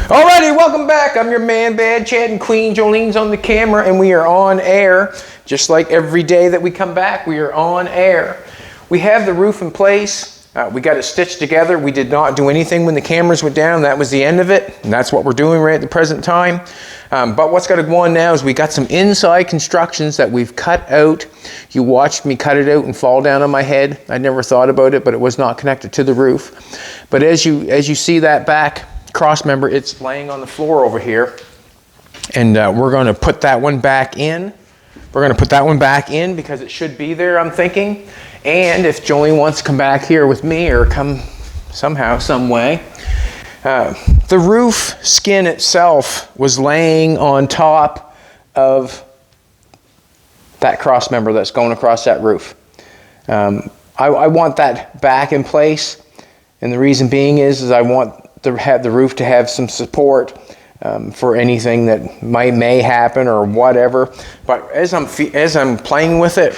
Alrighty, welcome back. I'm your man, Bad Chad, and Queen Jolene's on the camera, and we are on air. Just like every day that we come back, we are on air. We have the roof in place. We got it stitched together. We did not do anything when the cameras went down. That was the end of it, and that's what we're doing right at the present time. But what's got to go on now is we got some inside constructions that we've cut out. You watched me cut it out and fall down on my head. I never thought about it, but it was not connected to the roof. But as you see that back cross member, it's laying on the floor over here, and we're going to put that one back in. We're going to put that one back in because it should be there, I'm thinking. And if Jolene wants to come back here with me or come somehow, some way, the roof skin itself was laying on top of that cross member that's going across that roof. I want that back in place, and the reason being is I want to have the roof to have some support for anything that may happen or whatever. But as I'm playing with it,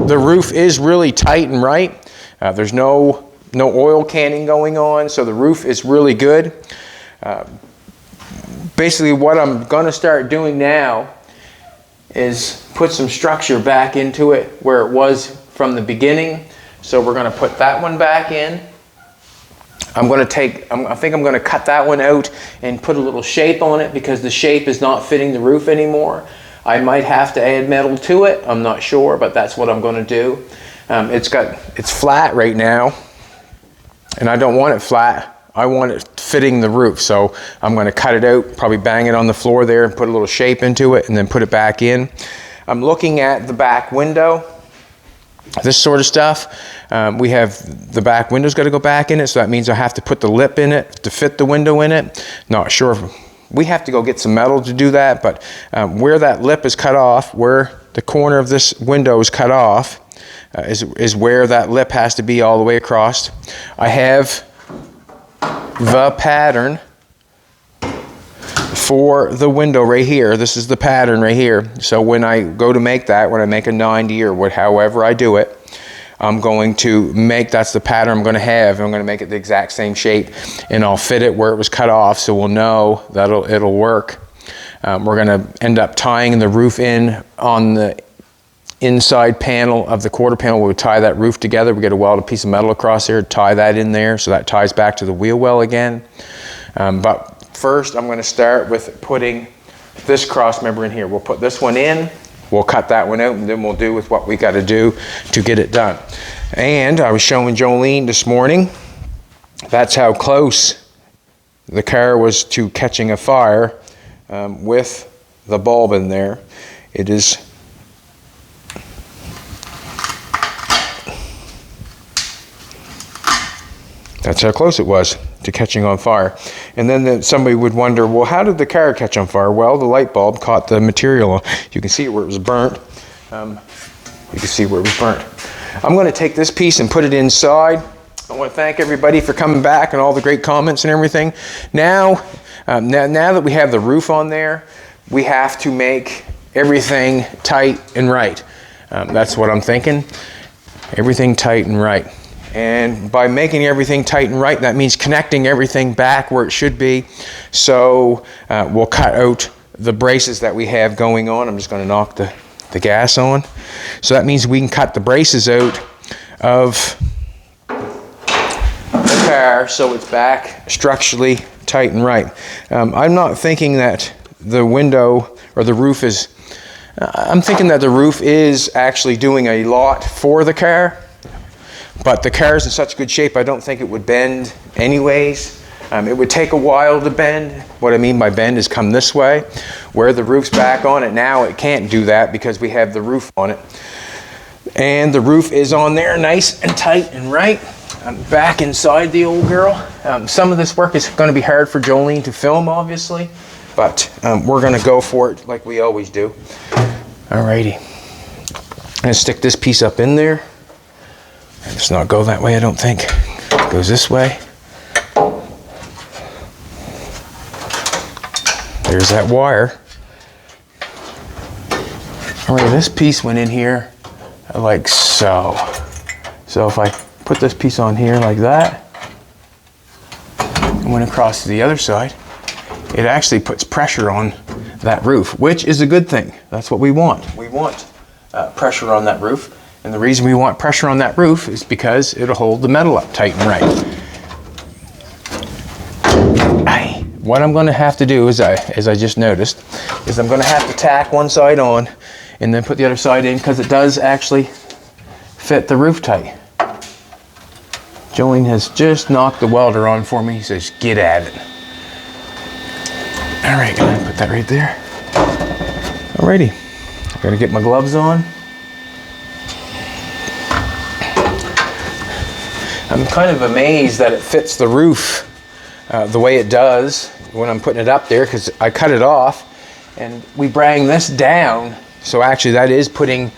the roof is really tight and right. There's no oil canning going on, so the roof is really good. Basically what I'm going to start doing now is put some structure back into it where it was from the beginning. So we're going to put that one back in. I think I'm going to cut that one out and put a little shape on it because the shape is not fitting the roof anymore. I might have to add metal to it. I'm not sure, but that's what I'm going to do. It's flat right now, and I don't want it flat. I want it fitting the roof. So I'm going to cut it out, probably bang it on the floor there and put a little shape into it and then put it back in. I'm looking at the back window. This sort of stuff. We have the back window's got to go back in it, so that means I have to put the lip in it to fit the window in it. Not sure if we have to go get some metal to do that, but where that lip is cut off, where the corner of this window is cut off, is where that lip has to be all the way across. I have the pattern for the window right here. This is the pattern right here. So when I go to make that, when I make a 90 or however I do it, I'm going to make, that's the pattern I'm going to have. I'm going to make it the exact same shape, and I'll fit it where it was cut off, so we'll know that it'll work. We're going to end up tying the roof in on the inside panel of the quarter panel. We'll tie that roof together. We get a welded piece of metal across there, tie that in there, so that ties back to the wheel well again. But first, I'm going to start with putting this cross member in here. We'll put this one in, we'll cut that one out, and then we'll do with what we got to do to get it done. And I was showing Jolene this morning, that's how close the car was to catching a fire with the bulb in there. It is that's how close it was to catching on fire. And then somebody would wonder, well, how did the car catch on fire? Well, the light bulb caught the material. You can see where it was burnt. You can see where it was burnt. I'm going to take this piece and put it inside. I want to thank everybody for coming back and all the great comments and everything. Now that we have the roof on there, we have to make everything tight and right. That's what I'm thinking. Everything tight and right. And by making everything tight and right, that means connecting everything back where it should be. So we'll cut out the braces that we have going on. I'm just going to knock the gas on. So that means we can cut the braces out of the car so it's back structurally tight and right. I'm not thinking that the window or the roof is, I'm thinking that the roof is actually doing a lot for the car. But the car is in such good shape, I don't think it would bend anyways. It would take a while to bend. What I mean by bend is come this way. Where the roof's back on it now, it can't do that because we have the roof on it. And the roof is on there nice and tight and right. I'm back inside the old girl. Some of this work is going to be hard for Jolene to film, obviously. But we're going to go for it like we always do. Alrighty. I'm going to stick this piece up in there. Let's not go that way, I don't think. It goes this way. There's that wire. Alright, this piece went in here like so. So if I put this piece on here like that, going across to the other side, it actually puts pressure on that roof, which is a good thing. That's what we want. We want pressure on that roof. And the reason we want pressure on that roof is because it'll hold the metal up tight and right. What I'm going to have to do, as I just noticed, is I'm going to have to tack one side on and then put the other side in, because it does actually fit the roof tight. Jolene has just knocked the welder on for me. He says, get at it. All right, I'm gonna put that right there. Alrighty, I gotta get my gloves on. I'm kind of amazed that it fits the roof the way it does when I'm putting it up there, because I cut it off and we bring this down. So actually that is putting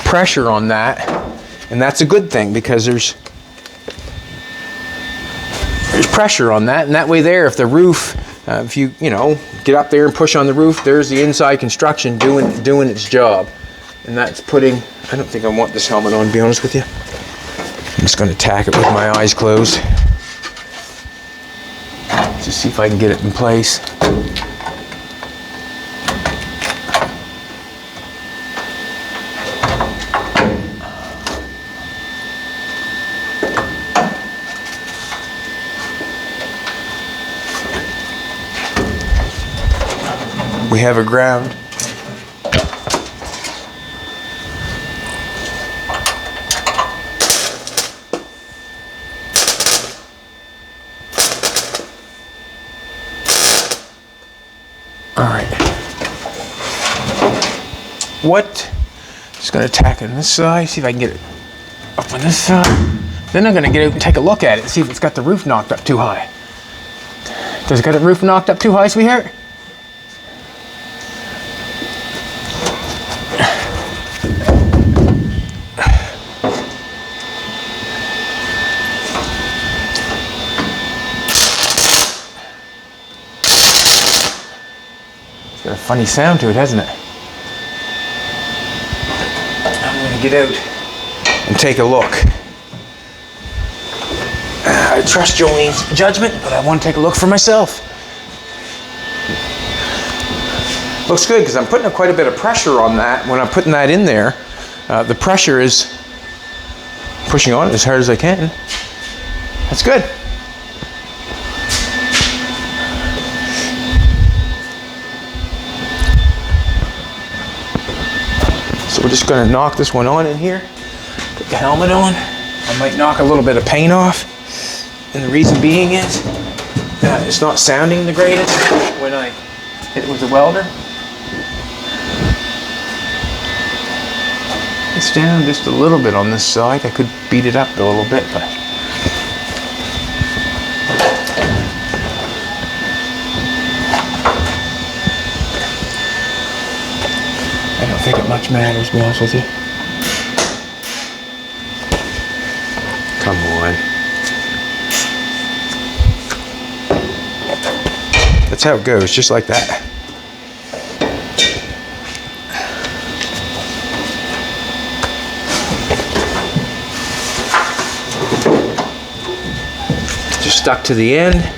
pressure on that, and that's a good thing, because there's pressure on that, and that way there, if the roof, if you get up there and push on the roof, there's the inside construction doing its job. And that's putting, I don't think I want this helmet on, to be honest with you. I'm just going to tack it with my eyes closed. Just see if I can get it in place. We have a ground. All right. Just going to tack it on this side, see if I can get it up on this side. Then I'm going to get out and take a look at it, see if it's got the roof knocked up too high. Does it got the roof knocked up too high, sweetheart? It's got a funny sound to it, hasn't it? I'm going to get out and take a look. I trust Jolene's judgment, but I want to take a look for myself. Looks good, because I'm putting quite a bit of pressure on that. When I'm putting that in there, the pressure is pushing on it as hard as I can. That's good. So we're just going to knock this one on in here. Put the helmet on. I might knock a little bit of paint off. And the reason being is it's not sounding the greatest when I hit it with the welder. It's down just a little bit on this side. I could beat it up a little bit, but I don't think it much matters, to be honest with you. Come on. That's how it goes, just like that. Just stuck to the end.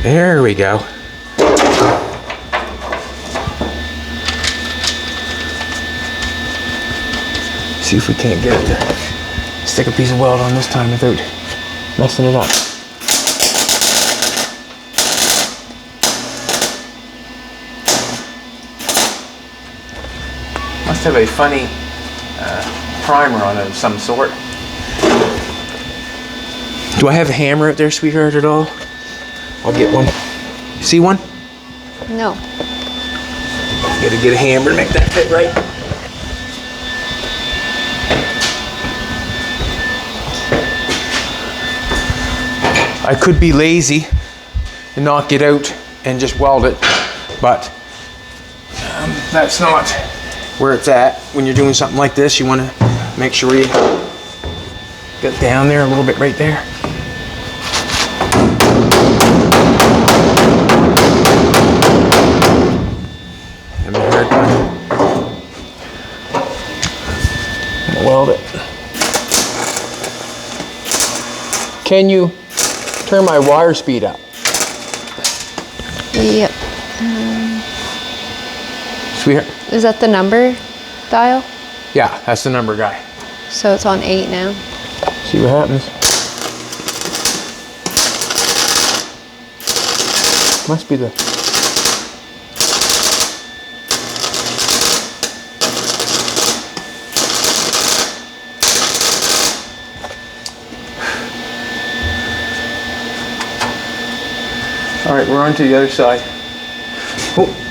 There we go. See if we can't get it to stick a piece of weld on this time without messing it up. Must have a funny primer on it of some sort. Do I have a hammer out there, sweetheart, at all? I'll get one. See one? No. Gotta get a hammer to make that fit right. I could be lazy and not get out and just weld it, but That's not where it's at. When you're doing something like this, you want to make sure you get down there a little bit right there. And the hard one. I'm gonna weld it. Can you turn my wire speed up? Yep. Sweetheart? Is that the number dial? Yeah, that's the number guy. So it's on 8 now. See what happens. Must be the... All right, we're on to the other side. Oh.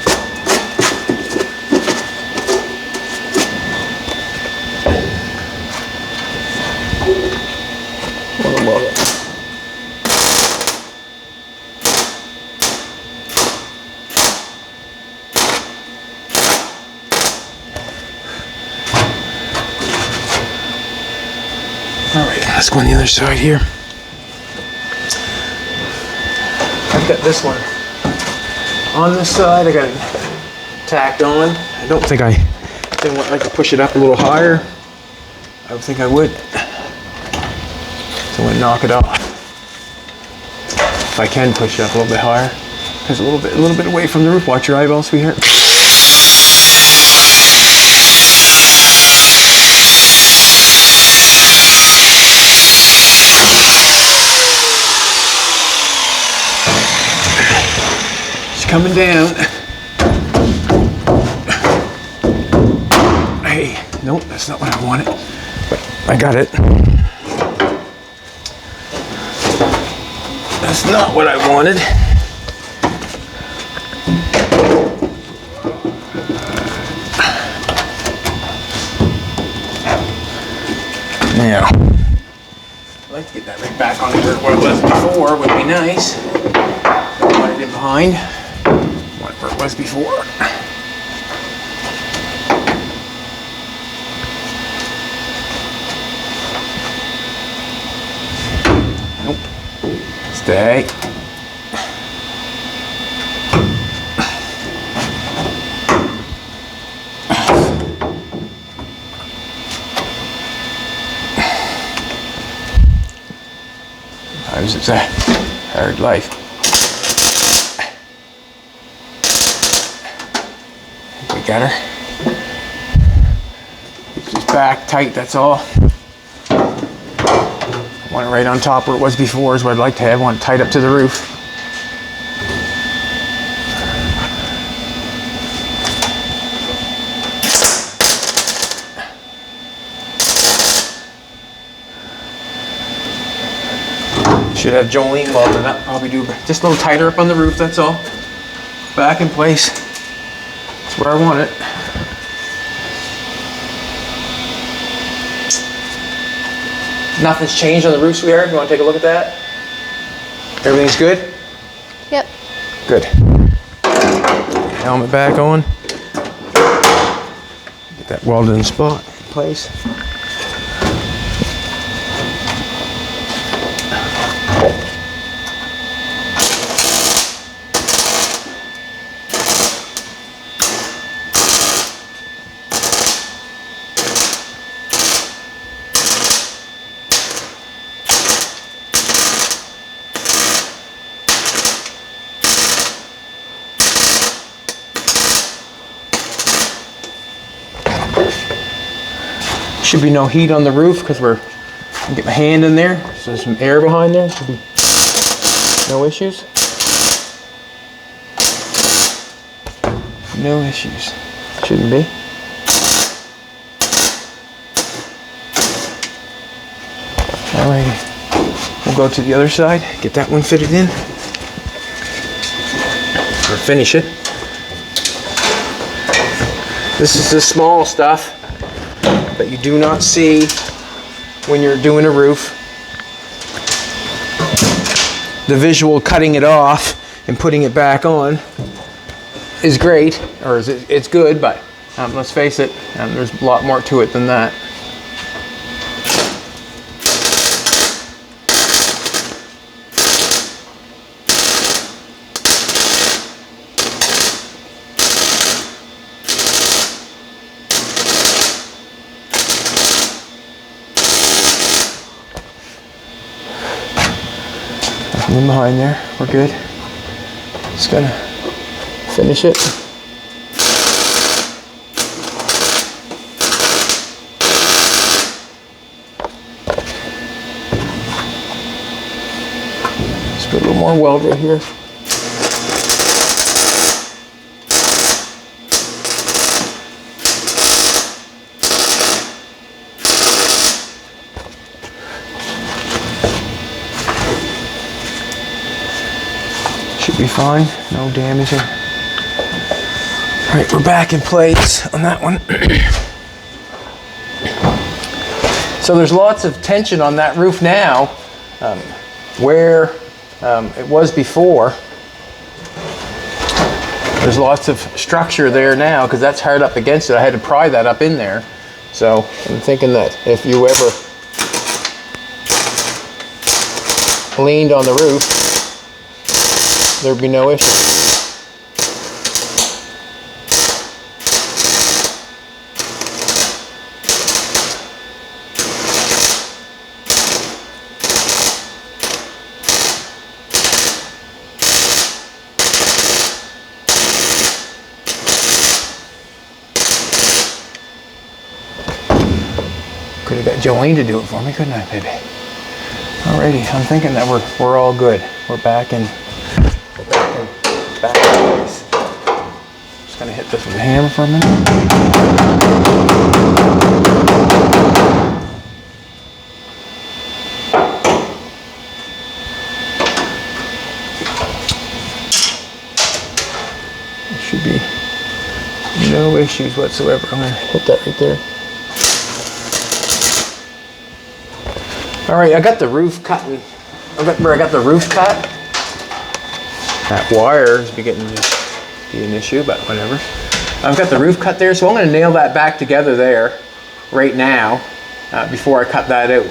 All right, let's go on the other side here. I've got this one on this side. I got it tacked on. I don't think I could push it up a little higher. I would think I would. So I'm gonna knock it off. If I can push it up a little bit higher, because a little bit away from the roof. Watch your eyeballs, sweetheart. Coming down. Hey, nope, that's not what I wanted, but I got it. That's not what I wanted. Now, I'd like to get that right back on where it was before, would be nice. Put it in behind. Where it was before. Nope. Stay. Sometimes it's a hard life. Got her. Keep this back tight, that's all. I want it right on top where it was before is what I'd like to have. I want it tight up to the roof. Should have Jolene welded up. Probably do just a little tighter up on the roof, that's all. Back in place. Where I want it. Nothing's changed on the roof, sweetheart. You want to take a look at that? Everything's good? Yep. Good. Helmet back on. Get that welded spot in place. Should be no heat on the roof because I can get my hand in there. So there's some air behind there. Should be no issues. No issues. Shouldn't be. Alrighty. We'll go to the other side, get that one fitted in. Or finish it. This is the small stuff that you do not see when you're doing a roof. The visual cutting it off and putting it back on. is great, or it's good, but let's face it, there's a lot more to it than that. Nothing in behind there, we're good. Just gonna finish it. Just put a little more weld right here. Should be fine, no damaging. All right, we're back in place on that one. So there's lots of tension on that roof now, where it was before. There's lots of structure there now because that's hard up against it. I had to pry that up in there. So I'm thinking that if you ever leaned on the roof, there'd be no issue. Could have got Jolene to do it for me, couldn't I, baby? Alrighty, I'm thinking that we're all good. We're back in place. Just gonna hit this with a hammer for a minute. There should be no issues whatsoever. I'm gonna hit that right there. All right, I got the roof cut. Where I got the roof cut, that wire is beginning to be an issue, but whatever. I've got the roof cut there, so I'm going to nail that back together there right now before I cut that out.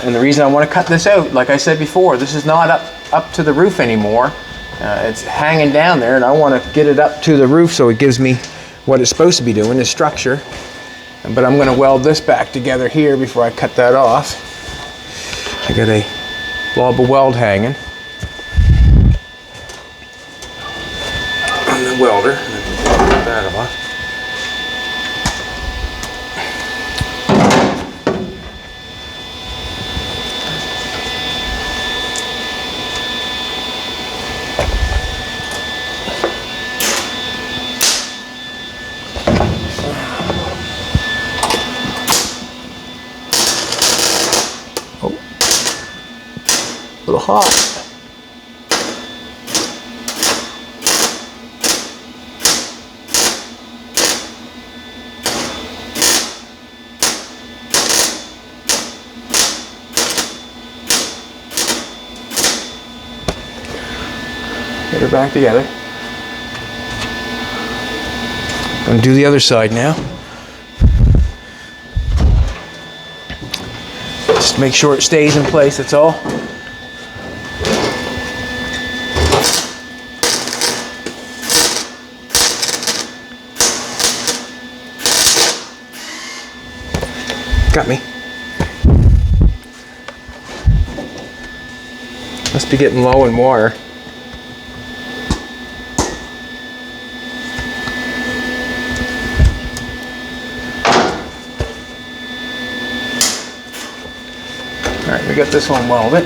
And the reason I want to cut this out, like I said before, this is not up to the roof anymore. It's hanging down there, and I want to get it up to the roof so it gives me what it's supposed to be doing, the structure. But I'm going to weld this back together here before I cut that off. I got a blob of weld hanging on the welder. And then get that off. A little hot. Get her back together. I'm going to do the other side now. Just make sure it stays in place, that's all. Got me. Must be getting low in wire. Alright, we got this one welded.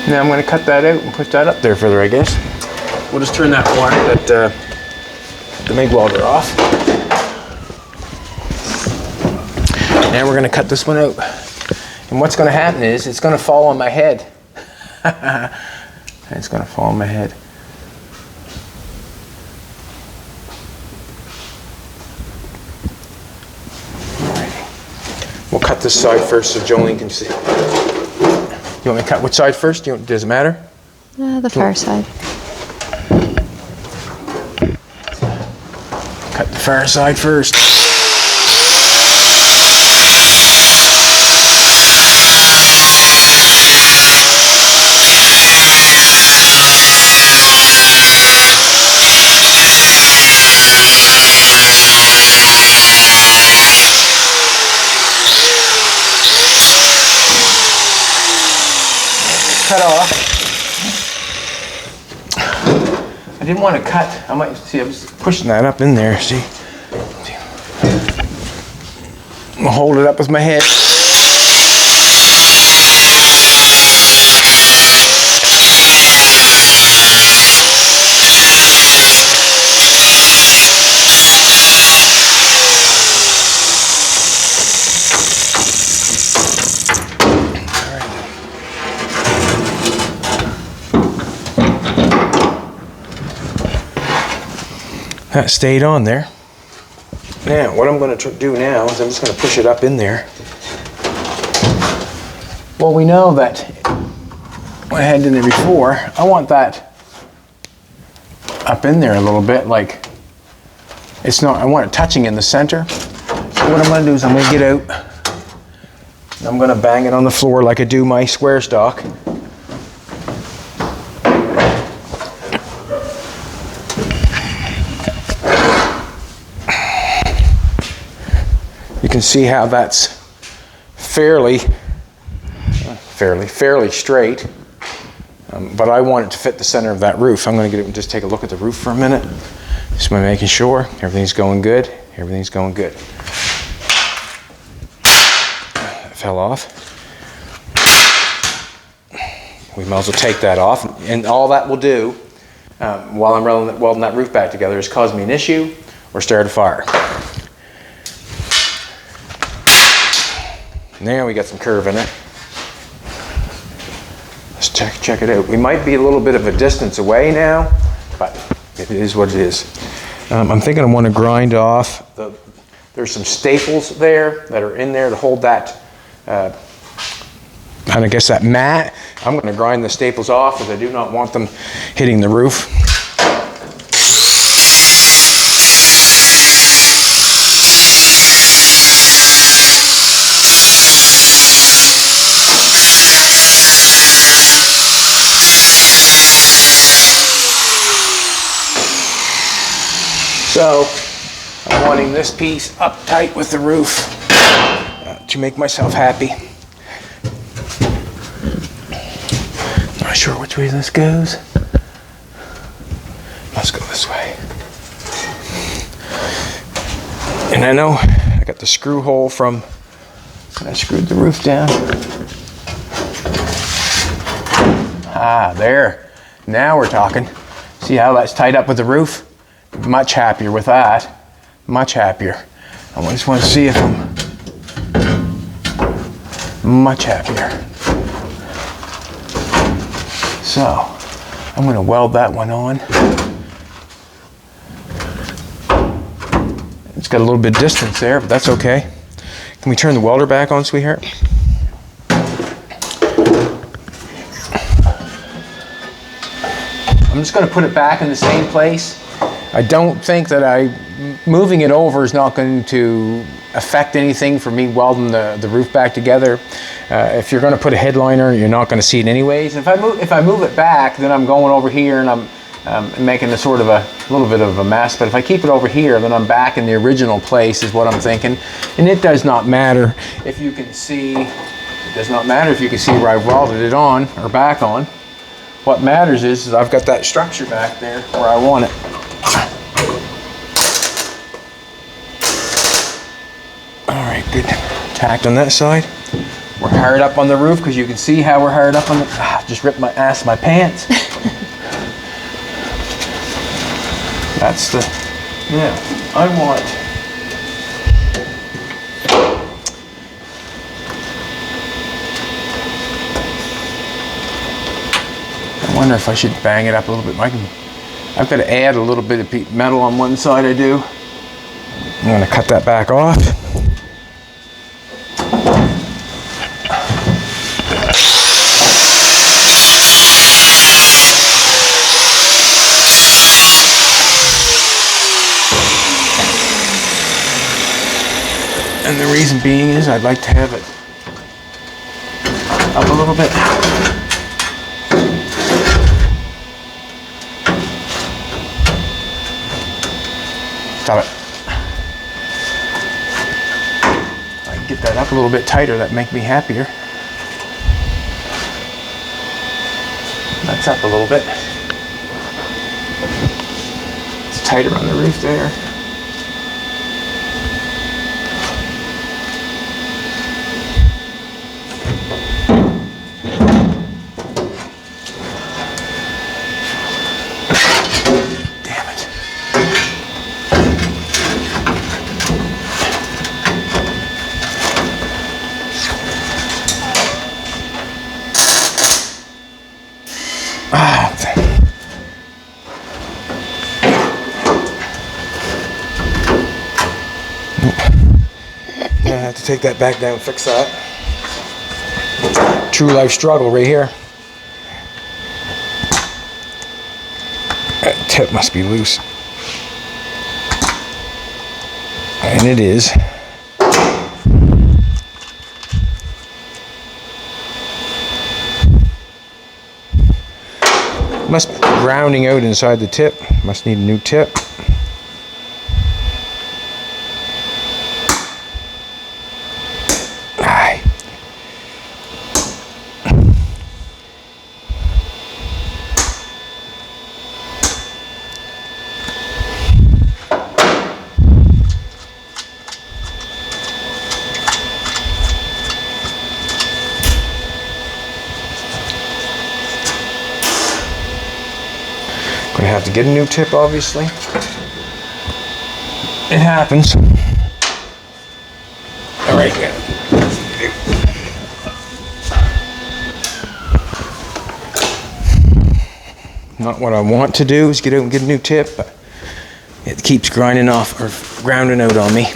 Now I'm going to cut that out and push that up there further, I guess. We'll just turn that wire, the MIG welder off. Now we're going to cut this one out. And what's going to happen is it's going to fall on my head. It's going to fall on my head. Alrighty. We'll cut this side first so Jolene can see. You want me to cut which side first? Does it matter? The far side. far side first. Cut off. I didn't want to cut. I might see. I was pushing that up in there. See. I'll hold it up with my head. That stayed on there. Now, what I'm going to do now is I'm just going to push it up in there. Well, we know that I had in there before. I want that up in there a little bit, like it's not, I want it touching in the center. So what I'm going to do is I'm going to get out. And I'm going to bang it on the floor like I do my square stock. You can see how that's fairly straight, but I want it to fit the center of that roof. I'm going to get it and just take a look at the roof for a minute, just by making sure everything's going good. Everything's going good. That fell off. We might as well take that off, and all that will do while I'm welding that roof back together is cause me an issue or start a fire. Now we got some curve in it. Let's check it out. We might be a little bit of a distance away now, but it is what it is. I'm thinking I want to grind off. There's some staples there that are in there to hold that, and I guess that mat. I'm going to grind the staples off because I do not want them hitting the roof. So I'm wanting this piece up tight with the roof to make myself happy. Not sure which way this goes. Let's go this way. And I know I got the screw hole from when I screwed the roof down. Ah, there. Now we're talking. See how that's tied up with the roof? Much happier with that. Much happier. I just want to see if I'm much happier. So I'm going to weld that one on. It's got a little bit of distance there, but that's okay. Can we turn the welder back on, sweetheart? I'm just going to put it back in the same place. I don't think that moving it over is not going to affect anything for me welding the roof back together. If you're going to put a headliner, you're not going to see it anyways. If I move it back, then I'm going over here and I'm making a sort of a little bit of a mess. But if I keep it over here, then I'm back in the original place is what I'm thinking. And it does not matter if you can see, where I welded it on or back on. What matters is I've got that structure back there where I want it. Alright, good. Tacked on that side. We're hard up on the roof because you can see how we're hard up on the... just ripped my ass in my pants. That's the... Yeah, I want... I wonder if I should bang it up a little bit. I've got to add a little bit of metal on one side, I do. I'm going to cut that back off. And the reason being is I'd like to have it up a little bit. Stop it. If I can get that up a little bit tighter, that'd make me happier. That's up a little bit. It's tighter on the roof there. I have to take that back down and fix that. True life struggle right here. That tip must be loose. And it is. Must be rounding out inside the tip. Must need a new tip. Gonna have to get a new tip, obviously. It happens. All right, not what I want to do is get out and get a new tip, but it keeps grinding off or grounding out on me.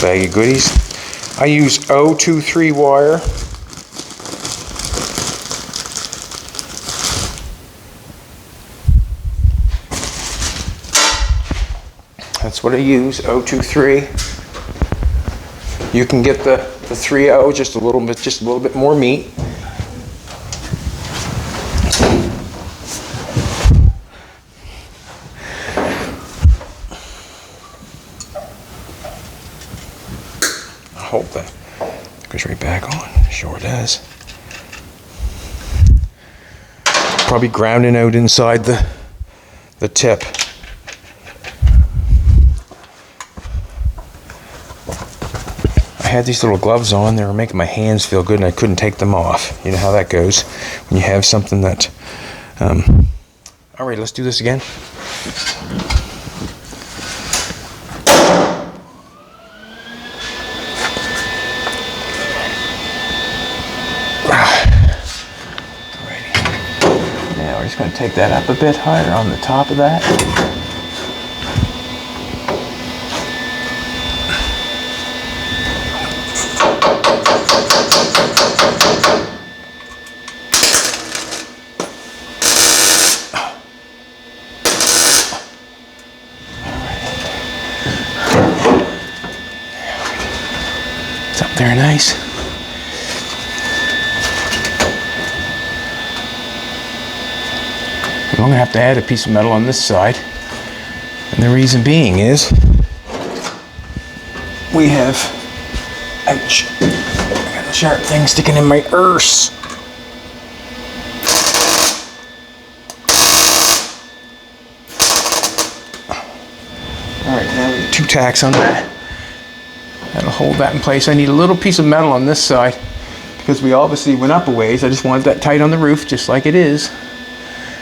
Bag of goodies. I use 023 wire. That's what I use, 023. You can get the 3/0, just a little bit more meat. Hope that goes right back on. Sure does. Probably grounding out inside the tip. I had these little gloves on. They were making my hands feel good and I couldn't take them off. You know how that goes when you have something that... All right, let's do this again. Going to take that up a bit higher on the top of that. It's up there nice. I'm going to have to add a piece of metal on this side, and the reason being is we have, ouch, I got a sharp thing sticking in my arse. Alright, now we have 2 tacks on that. That'll hold that in place. I need a little piece of metal on this side because we obviously went up a ways. I just wanted that tight on the roof just like it is.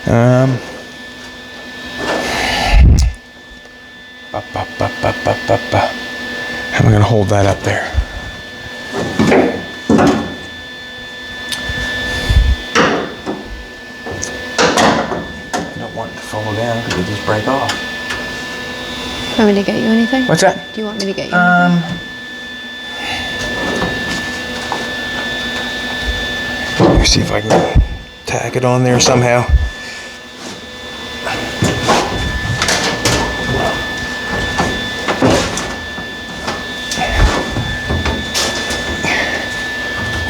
And we're going to hold that up there. fall down because they just break off. Want me to get you anything? What's that? Do you want me to get you anything? Let's see if I can tack it on there somehow.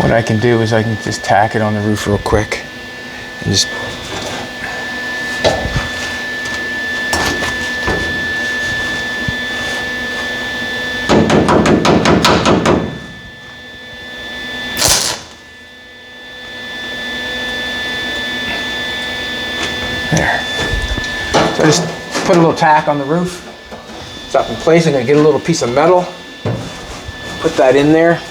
What I can do is I can just tack it on the roof real quick and just there. So I just put a little tack on the roof. It's up in place. I'm going to get a little piece of metal, put that in there.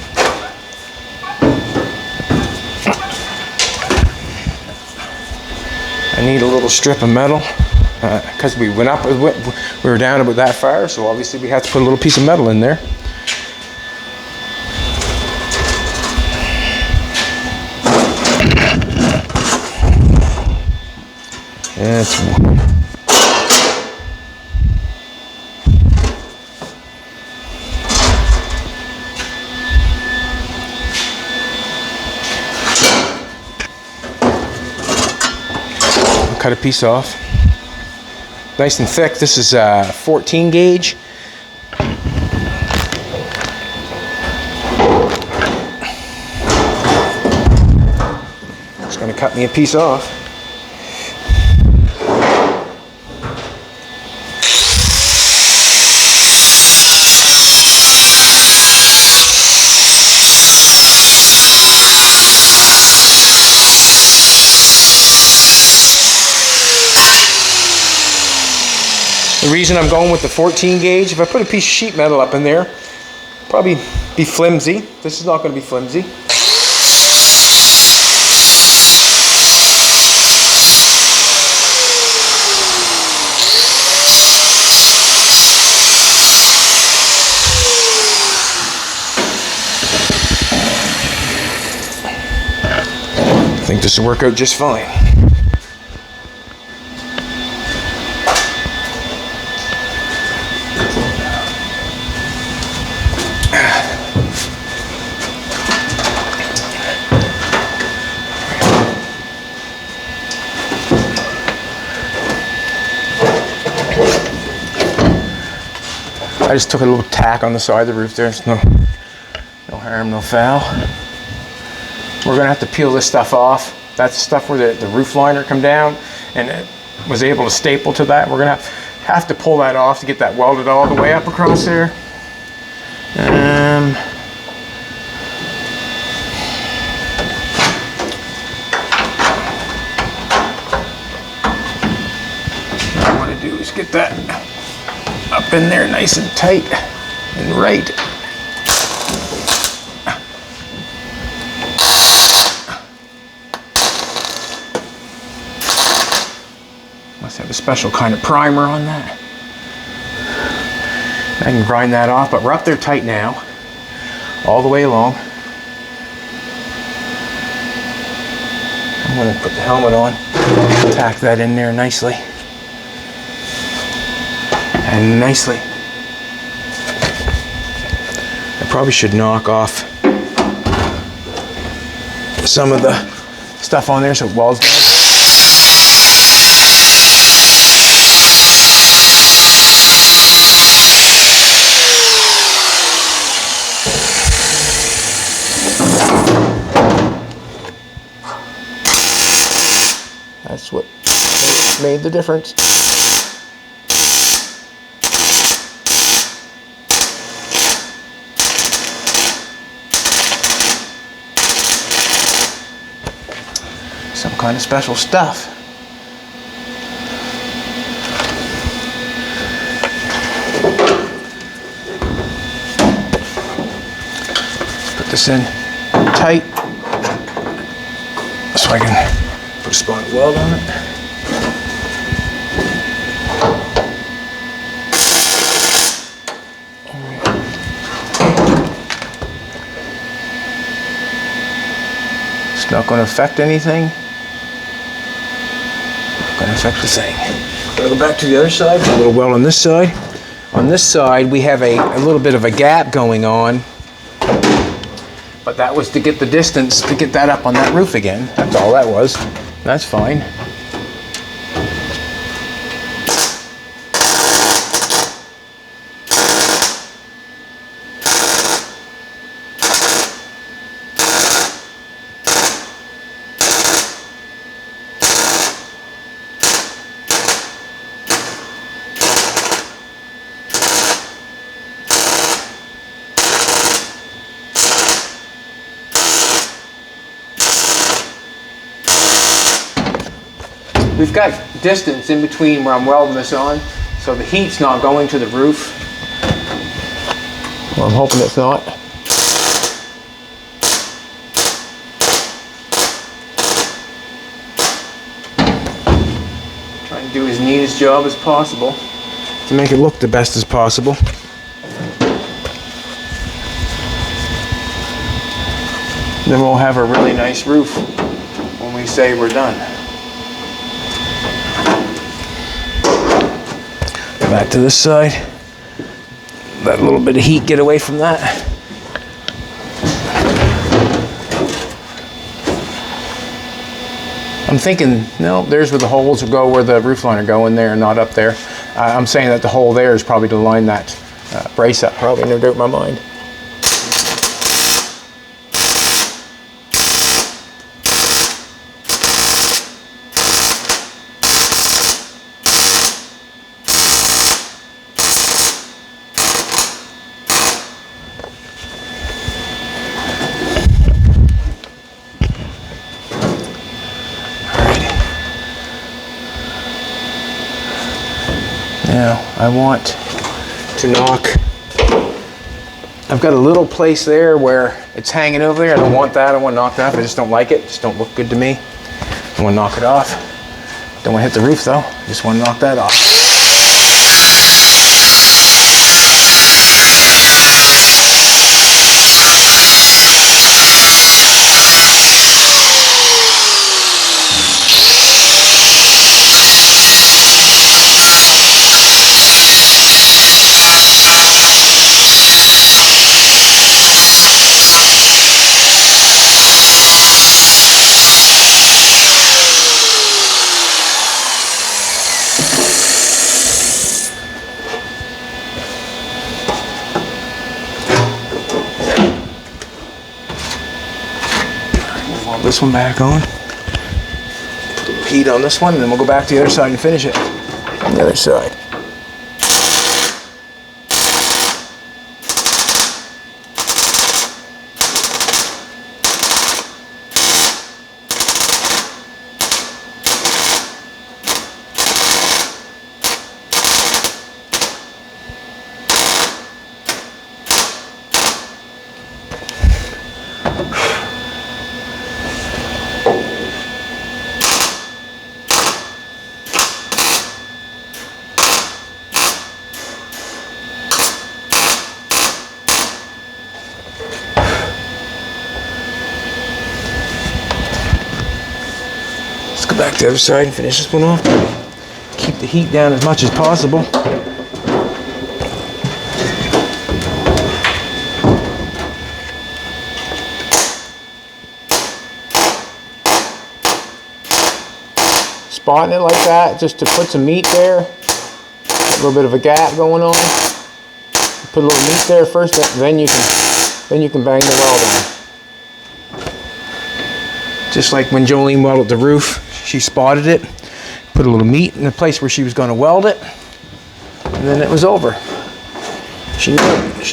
I need a little strip of metal because we were down about that far, so obviously we have to put a little piece of metal in there. Cut a piece off. Nice and thick. This is 14 gauge. Just going to cut me a piece off. The reason I'm going with the 14 gauge, if I put a piece of sheet metal up in there, probably be flimsy. This is not going to be flimsy. I think this will work out just fine. I just took a little tack on the side of the roof there. There's no harm, no foul. We're gonna have to peel this stuff off. That's the stuff where the roof liner come down and it was able to staple to that. We're gonna have to pull that off to get that welded all the way up across there. What I want to do is get that up in there nice and tight and right. Must have a special kind of primer on that. I can grind that off, but we're up there tight now, all the way along. I'm going to put the helmet on, tack that in there nicely. And nicely. I probably should knock off some of the stuff on there so it welds down. That's what made the difference. Some kind of special stuff. Put this in tight so I can put a spot of weld on it. It's not going to affect anything. Going to affect the thing. I'll go back to the other side. A little weld on this side. On this side, we have a little bit of a gap going on. But that was to get the distance to get that up on that roof again. That's all that was. That's fine. We've got distance in between where I'm welding this on, so the heat's not going to the roof. Well, I'm hoping it's not. Trying to do as neat a job as possible to make it look the best as possible. Then we'll have a really nice roof when we say we're done. Back to this side. Let a little bit of heat get away from that. I'm thinking, no, there's where the holes will go, where the roof liner go in there and not up there. I'm saying that the hole there is probably to line that brace up, probably, no doubt in my mind. Now, I want to knock, I've got a little place there where it's hanging over there. I don't want that. I want to knock that off. I just don't like it. It just don't look good to me. I want to knock it off. Don't want to hit the roof though. I just want to knock that off. This one back on. Put the heat on this one, and then we'll go back to the other side and finish it on the other side. Back to the other side and finish this one off. Keep the heat down as much as possible. Spotting it like that just to put some meat there. A little bit of a gap going on. Put a little meat there first, then you can bang the weld on. Just like when Jolene welded the roof. She spotted it, put a little meat in the place where she was going to weld it, and then it was over. She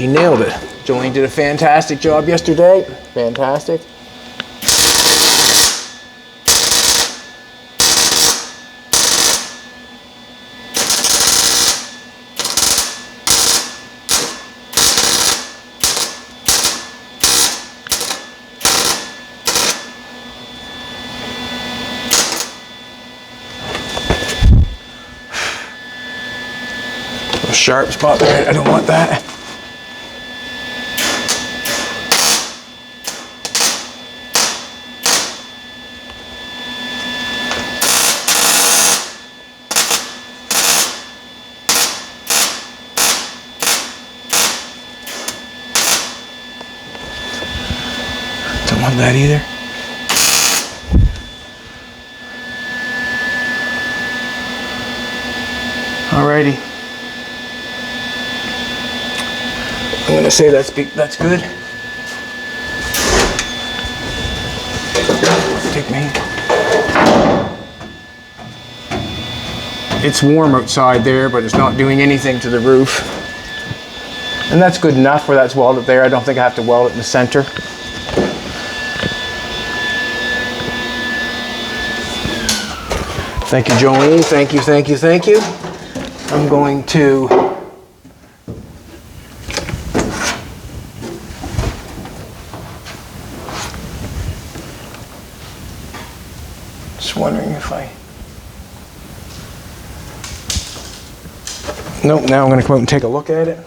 nailed it. Jolene did a fantastic job yesterday. Fantastic. Sharp spot there. I don't want that. that either. Alrighty. I'm gonna say that's good. Take me. It's warm outside there, but it's not doing anything to the roof. And that's good enough where that's welded there. I don't think I have to weld it in the center. Thank you, Jolene. Thank you, thank you, thank you. I'm going to just wondering if nope, now I'm going to come out and take a look at it.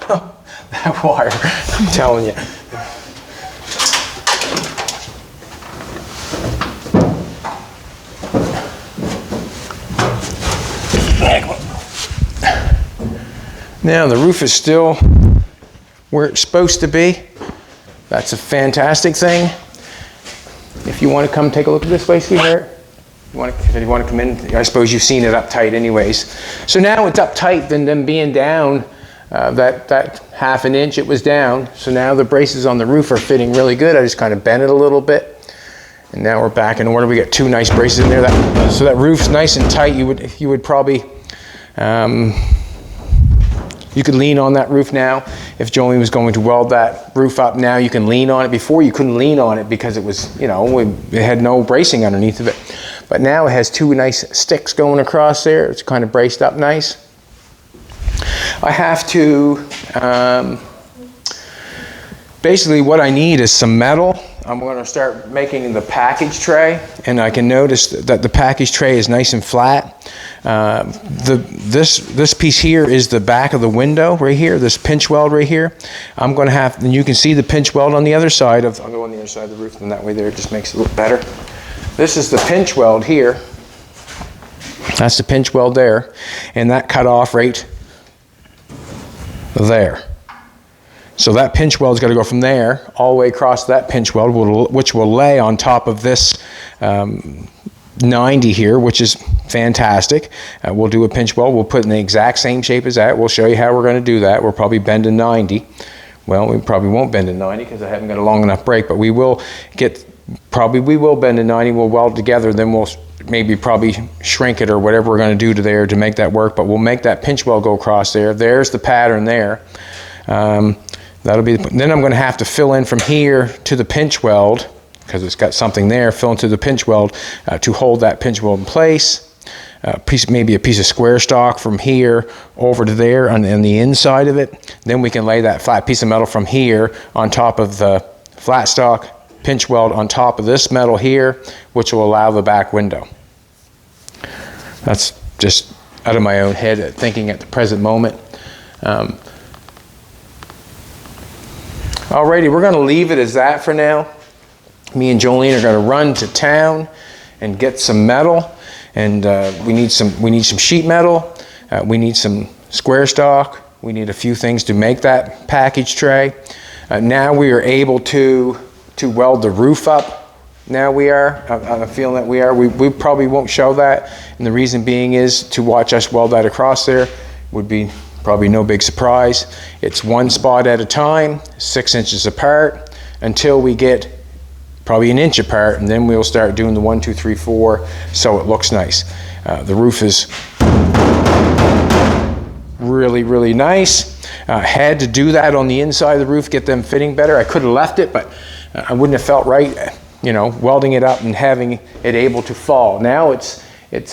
Oh, that wire, I'm telling you. Now the roof is still where it's supposed to be. That's a fantastic thing. If you want to come take a look at this place, sweetheart, if you want to come in, I suppose you've seen it up tight anyways. So now it's up tight than them being down that half an inch it was down. So now the braces on the roof are fitting really good. I just kind of bent it a little bit. And now we're back in order. We got two nice braces in there. So that roof's nice and tight. You would probably, you could lean on that roof now. If Jolene was going to weld that roof up now, you can lean on it. Before you couldn't lean on it because it was, you know, it had no bracing underneath of it. But now it has two nice sticks going across there. It's kind of braced up nice. I have to, basically what I need is some metal. I'm going to start making the package tray, and I can notice that the package tray is nice and flat. This piece here is the back of the window right here, this pinch weld right here. I'm going to have, and you can see the pinch weld on the other side of, I'll go on the other side of the roof, and that way there it just makes it look better. This is the pinch weld here. That's the pinch weld there, and that cut off right there. So that pinch weld's got to go from there all the way across that pinch weld, which will lay on top of this 90 here, which is fantastic. We'll do a pinch weld. We'll put it in the exact same shape as that. We'll show you how we're going to do that. We'll probably bend a 90. Well, we probably won't bend a 90 because I haven't got a long enough break, but we will bend a 90. We'll weld together. Then we'll probably shrink it or whatever we're going to do to there to make that work. But we'll make that pinch weld go across there. There's the pattern there. That'll be. Then I'm going to have to fill in from here to the pinch weld because it's got something there. Fill into the pinch weld to hold that pinch weld in place. Maybe a piece of square stock from here over to there on the inside of it. Then we can lay that flat piece of metal from here on top of the flat stock pinch weld on top of this metal here, which will allow the back window. That's just out of my own head thinking at the present moment. Alrighty, we're going to leave it as that for now. Me and Jolene are going to run to town and get some metal, and we need some sheet metal. We need some square stock. We need a few things to make that package tray. Now we are able to weld the roof up. Now we are. I'm feeling that we are. We probably won't show that, and the reason being is to watch us weld that across there would be probably no big surprise. It's one spot at a time, 6 inches apart, until we get probably an inch apart, and then we'll start doing the 1, 2, 3, 4, so it looks nice. The roof is really, really nice. Had to do that on the inside of the roof, get them fitting better. I could have left it, but I wouldn't have felt right, you know, welding it up and having it able to fall. Now it's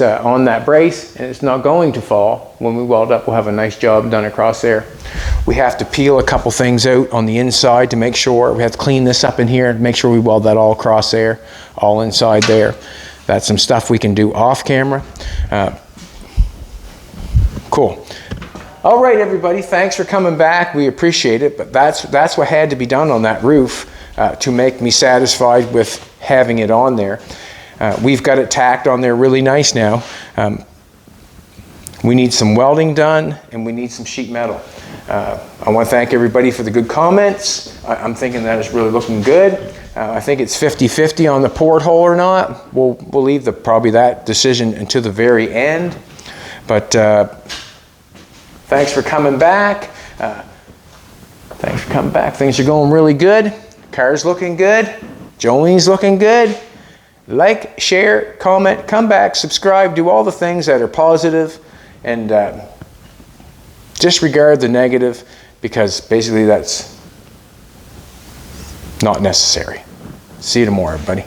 on that brace and it's not going to fall. When we weld up, we'll have a nice job done across there. We have to peel a couple things out on the inside to make sure. We have to clean this up in here and make sure we weld that all across there, all inside there. That's some stuff we can do off camera. Cool. All right, everybody, thanks for coming back. We appreciate it, but that's what had to be done on that roof to make me satisfied with having it on there. We've got it tacked on there really nice now. We need some welding done, and we need some sheet metal. I want to thank everybody for the good comments. I'm thinking that is really looking good. I think it's 50-50 on the porthole or not. We'll leave probably that decision until the very end. But thanks for coming back. Things are going really good. Car's looking good. Jolene's looking good. Like, share, comment, come back, subscribe, do all the things that are positive, and disregard the negative, because basically that's not necessary. See you tomorrow, everybody.